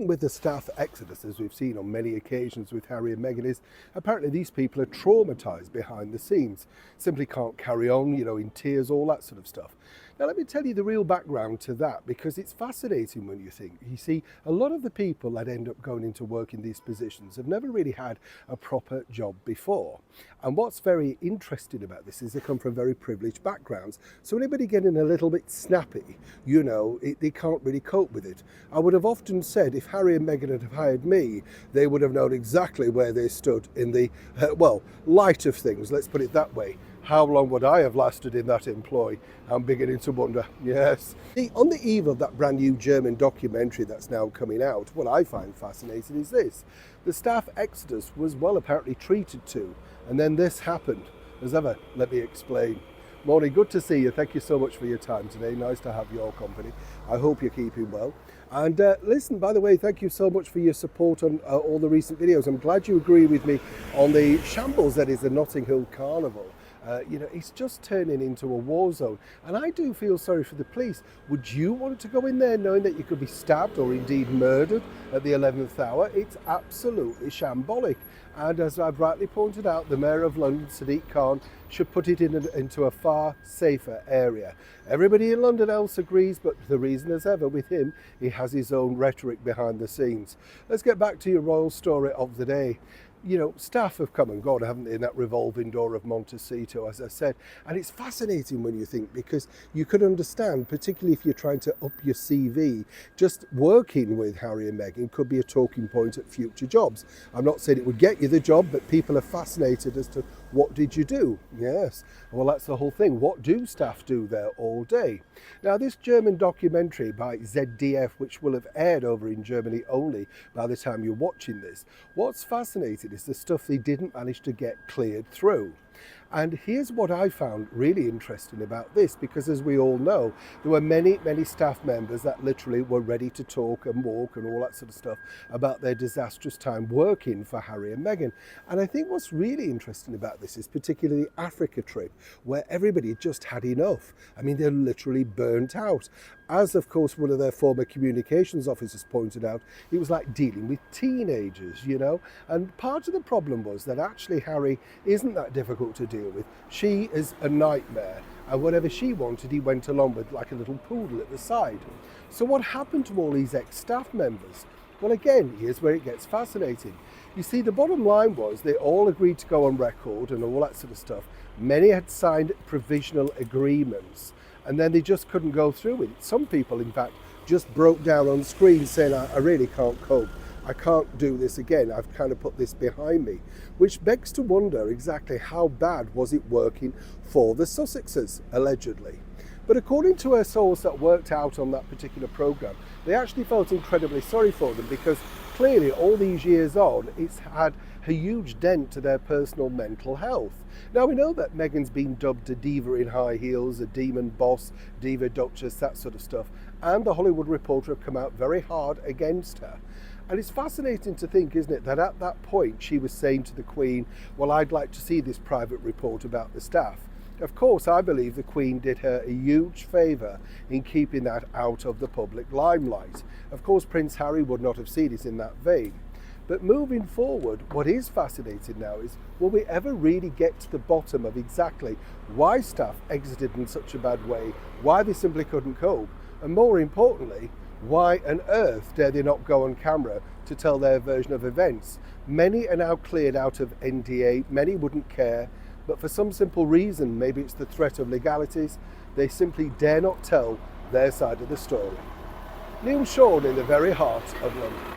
problem with the staff exodus, as we've seen on many occasions with Harry and Meghan, is apparently these people are traumatised behind the scenes, simply can't carry on, in tears, all that sort of stuff. Now, let me tell you the real background to that, because it's fascinating when you think. You see, a lot of the people that end up going into work in these positions have never really had a proper job before. And what's very interesting about this is they come from very privileged backgrounds. So anybody getting a little bit snappy, they can't really cope with it. I would have often said if Harry and Meghan had hired me, they would have known exactly where they stood in the, light of things, let's put it that way. How long would I have lasted in that employ? I'm beginning to wonder, yes. On the eve of that brand new German documentary that's now coming out, what I find fascinating is this. The staff exodus was apparently treated to, and then this happened. As ever, let me explain. Morning, good to see you. Thank you so much for your time today. Nice to have your company. I hope you're keeping well. And listen, by the way, thank you so much for your support on all the recent videos. I'm glad you agree with me on the shambles that is the Notting Hill Carnival. It's just turning into a war zone. And I do feel sorry for the police. Would you want to go in there knowing that you could be stabbed or indeed murdered at the 11th hour? It's absolutely shambolic. And as I've rightly pointed out, the Mayor of London, Sadiq Khan, should put it into a far safer area. Everybody in London else agrees, but the reason as ever with him, he has his own rhetoric behind the scenes. Let's get back to your royal story of the day. Staff have come and gone, haven't they, in that revolving door of Montecito, as I said. And it's fascinating when you think, because you could understand, particularly if you're trying to up your CV, just working with Harry and Meghan could be a talking point at future jobs. I'm not saying it would get you the job, but people are fascinated as to what did you do? Yes, well, that's the whole thing. What do staff do there all day? Now, this German documentary by ZDF, which will have aired over in Germany only by the time you're watching this, what's fascinating is the stuff they didn't manage to get cleared through. And here's what I found really interesting about this, because as we all know, there were many staff members that literally were ready to talk and walk and all that sort of stuff about their disastrous time working for Harry and Meghan. And I think what's really interesting about this is particularly the Africa trip, where everybody just had enough. I mean, they're literally burnt out. As, of course, one of their former communications officers pointed out, it was like dealing with teenagers, And part of the problem was that actually Harry isn't that difficult to deal with. She is a nightmare. And whatever she wanted, he went along with like a little poodle at the side. So what happened to all these ex-staff members? Well, again, here's where it gets fascinating. You see, the bottom line was they all agreed to go on record and all that sort of stuff. Many had signed provisional agreements, and then they just couldn't go through with it. Some people, in fact, just broke down on screen saying, I really can't cope. I can't do this again. I've kind of put this behind me. Which begs to wonder exactly how bad was it working for the Sussexes, allegedly. But according to a source that worked out on that particular programme, they actually felt incredibly sorry for them, because clearly all these years on, it's had a huge dent to their personal mental health. Now, we know that Meghan's been dubbed a diva in high heels, a demon boss, diva duchess, that sort of stuff, and the Hollywood Reporter have come out very hard against her. And it's fascinating to think, isn't it, that at that point she was saying to the Queen, well, I'd like to see this private report about the staff. Of course, I believe the Queen did her a huge favour in keeping that out of the public limelight. Of course, Prince Harry would not have seen it in that vein. But moving forward, what is fascinating now is, will we ever really get to the bottom of exactly why staff exited in such a bad way, why they simply couldn't cope, and more importantly, why on earth dare they not go on camera to tell their version of events? Many are now cleared out of NDA, many wouldn't care, but for some simple reason, maybe it's the threat of legalities, they simply dare not tell their side of the story. Neil Sean in the very heart of London.